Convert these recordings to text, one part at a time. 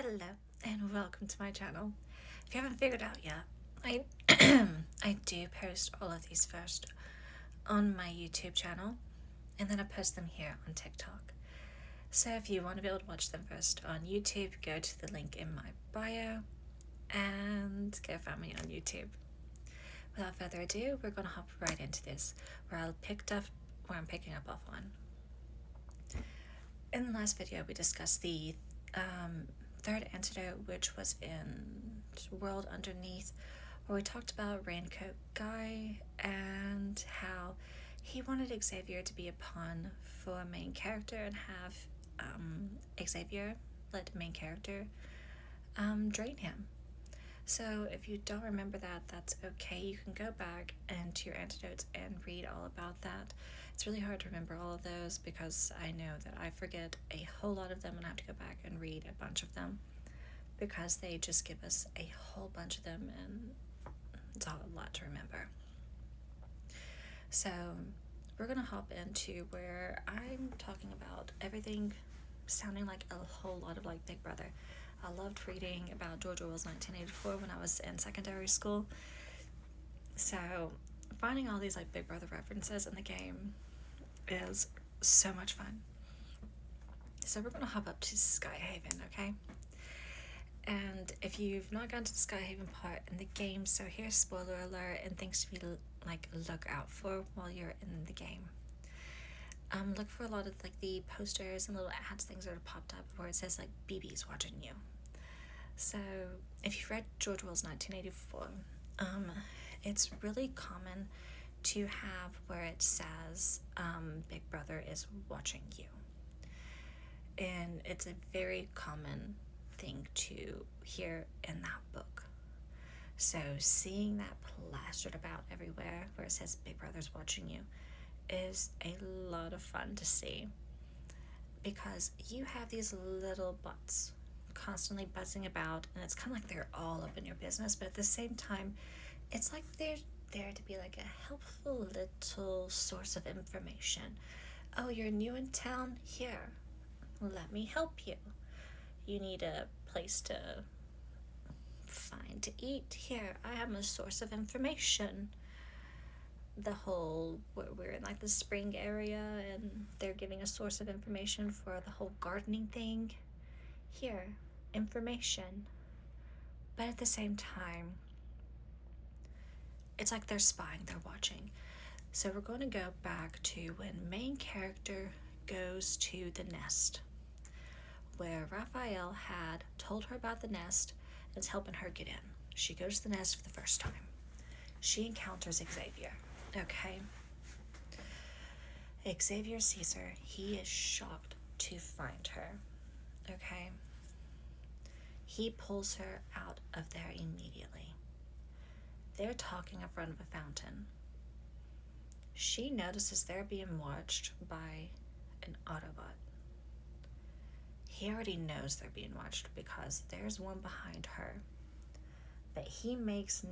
Hello and welcome to my channel. If you haven't figured out yet, I I do post all of these first on my YouTube channel, and then I post them here on TikTok. So if you want to be able to watch them first on YouTube, go to the link in my bio and go find me on YouTube. Without further ado, we're gonna hop right into this, where I'm picking up off on. In the last video, we discussed the third antidote, which was in World Underneath, where we talked about Raincoat Guy and how he wanted Xavier to be a pawn for a main character and have Xavier let the main character drain him. So if you don't remember that, that's okay. You can go back into your antidotes and read all about that. It's really hard to remember all of those because I know that I forget a whole lot of them and I have to go back and read a bunch of them because they just give us a whole bunch of them and it's all a lot to remember. So we're gonna hop into where I'm talking about everything sounding like a whole lot of like Big Brother. I loved reading about George Orwell's 1984 when I was in secondary school. So finding all these like Big Brother references in the game is so much fun. So we're gonna hop up to Skyhaven, okay? And if you've not gone to the Skyhaven part in the game, so here's spoiler alert and things to be like look out for while you're in the game. Look for a lot of like the posters and little ads, things that are popped up where it says like BB's watching you. So if you've read George Orwell's 1984, it's really common to have where it says Big Brother is watching you. And it's a very common thing to hear in that book. So seeing that plastered about everywhere where it says Big Brother's watching you is a lot of fun to see because you have these little bots constantly buzzing about and it's kind of like they're all up in your business, but at the same time it's like they're there to be like a helpful little source of information. Oh, you're new in town? Here, let me help you. You need a place to find to eat? Here, I am a source of information. We're in like the spring area and they're giving a source of information for the whole gardening thing. Here, information. But at the same time, it's like they're spying, they're watching. So we're going to go back to when main character goes to the nest, where Raphael had told her about the nest and is helping her get in. She goes to the nest for the first time. She encounters Xavier. Okay. Xavier sees her. He is shocked to find her. Okay. He pulls her out of there immediately. They're talking in front of a fountain. She notices they're being watched by an Autobot. He already knows they're being watched because there's one behind her, but he makes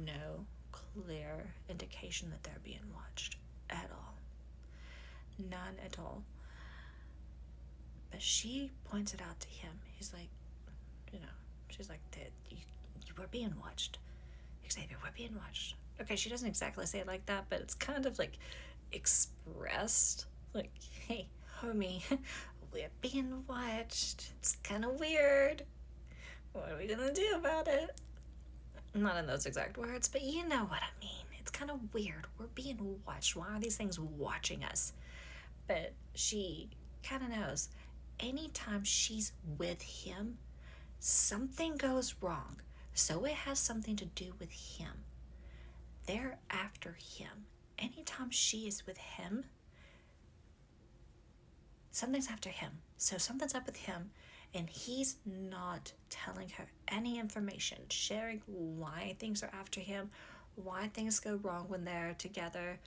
no clear indication that they're being watched at all. None at all. But she points it out to him. He's like, she's like, we're being watched. Xavier, we're being watched. Okay, she doesn't exactly say it like that, but it's kind of like expressed. Like, hey, homie, we're being watched. It's kind of weird. What are we gonna do about it? Not in those exact words, but you know what I mean. It's kind of weird. We're being watched. Why are these things watching us? But she kind of knows. Anytime she's with him, something goes wrong. So it has something to do with him. They're after him. Anytime she is with him, something's after him. So something's up with him, and he's not telling her any information, sharing why things are after him, why things go wrong when they're together,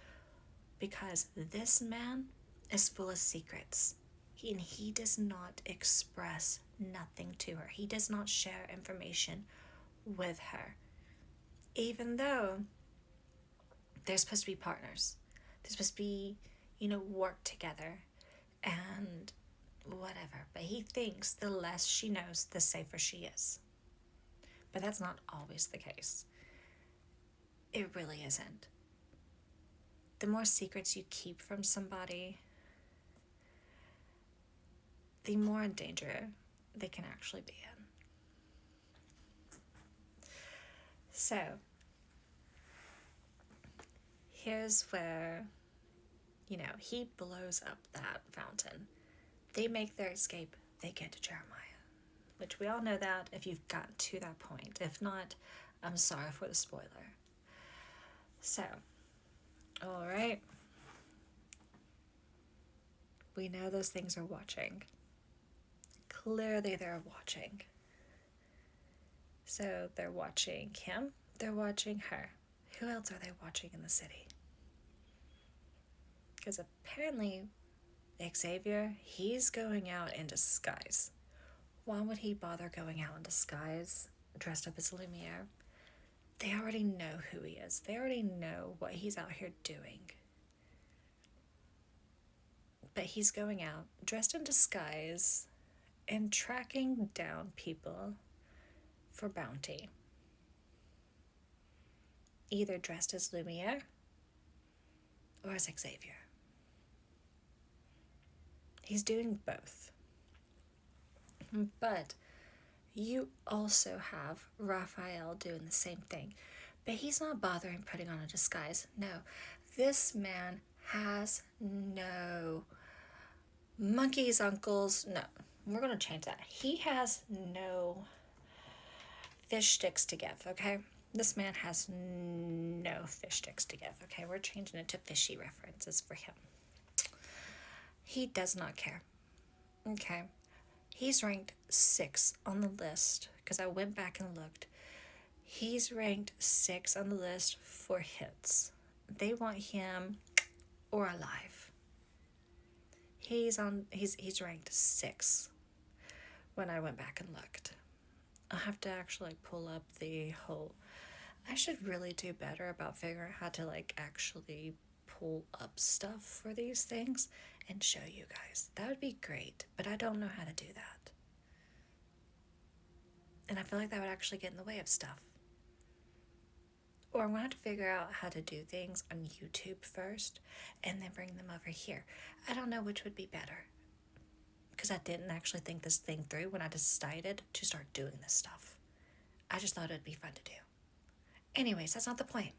because this man is full of secrets, and he does not express nothing to her. He does not share information with her, even though they're supposed to be partners. They're supposed to be, work together and whatever. But he thinks the less she knows, the safer she is. But that's not always the case. It really isn't. The more secrets you keep from somebody, the more in danger they can actually be in. So, here's where, he blows up that fountain. They make their escape. They get to Jeremiah, which we all know that if you've gotten to that point. If not, I'm sorry for the spoiler. So, all right. We know those things are watching. Clearly they're watching. So they're watching him. They're watching her. Who else are they watching in the city? Because apparently Xavier, he's going out in disguise. Why would he bother going out in disguise, dressed up as Lumiere? They already know who he is. They already know what he's out here doing. But he's going out, dressed in disguise, and tracking down people for bounty. Either dressed as Lumiere or as Xavier. He's doing both. But you also have Raphael doing the same thing. But he's not bothering putting on a disguise. No, this man has no monkeys, uncles. No, we're going to change that. He has no fish sticks to give, okay? This man has no fish sticks to give, okay? We're changing it to fishy references for him. He does not care, okay? He's ranked 6 on the list, because I went back and looked. He's ranked 6 on the list for hits. They want him or alive. He's ranked 6 when I went back and looked. I'll have to actually pull up the whole... I should really do better about figuring out how to actually pull up stuff for these things and show you guys. That would be great, but I don't know how to do that. And I feel like that would actually get in the way of stuff. Or I'm going to have to figure out how to do things on YouTube first and then bring them over here. I don't know which would be better, because I didn't actually think this thing through when I decided to start doing this stuff. I just thought it would be fun to do. Anyways, that's not the point.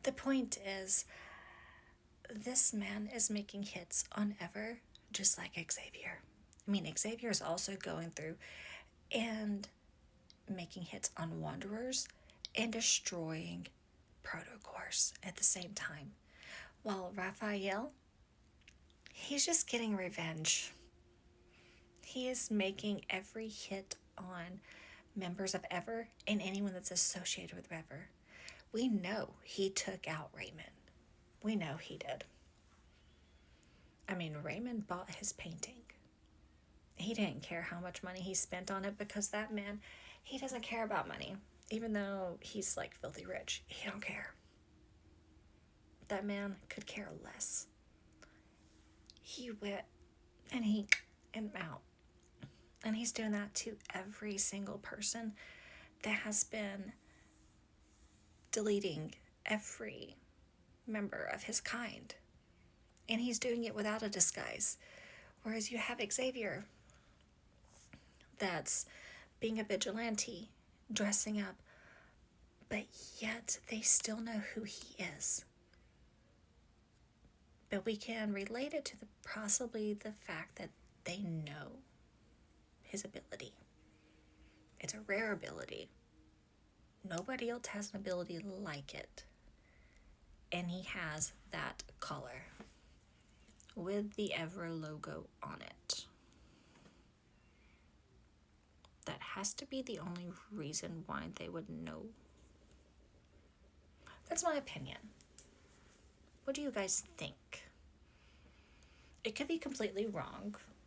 The point is, this man is making hits on Ever, just like Xavier. I mean, Xavier is also going through and making hits on Wanderers and destroying Protocores at the same time. While Raphael, he's just getting revenge. He is making every hit on members of Ever and anyone that's associated with Ever. We know he took out Raymond. We know he did. I mean, Raymond bought his painting. He didn't care how much money he spent on it, because that man, he doesn't care about money. Even though he's filthy rich, he don't care. That man could care less. He went and out. And he's doing that to every single person that has been deleting every member of his kind. And he's doing it without a disguise. Whereas you have Xavier that's being a vigilante, dressing up, but yet they still know who he is. But we can relate it to possibly the fact that they know his ability. It's a rare ability. Nobody else has an ability like it. And he has that collar with the Ever logo on it. That has to be the only reason why they would know. That's my opinion. What do you guys think? It could be completely wrong.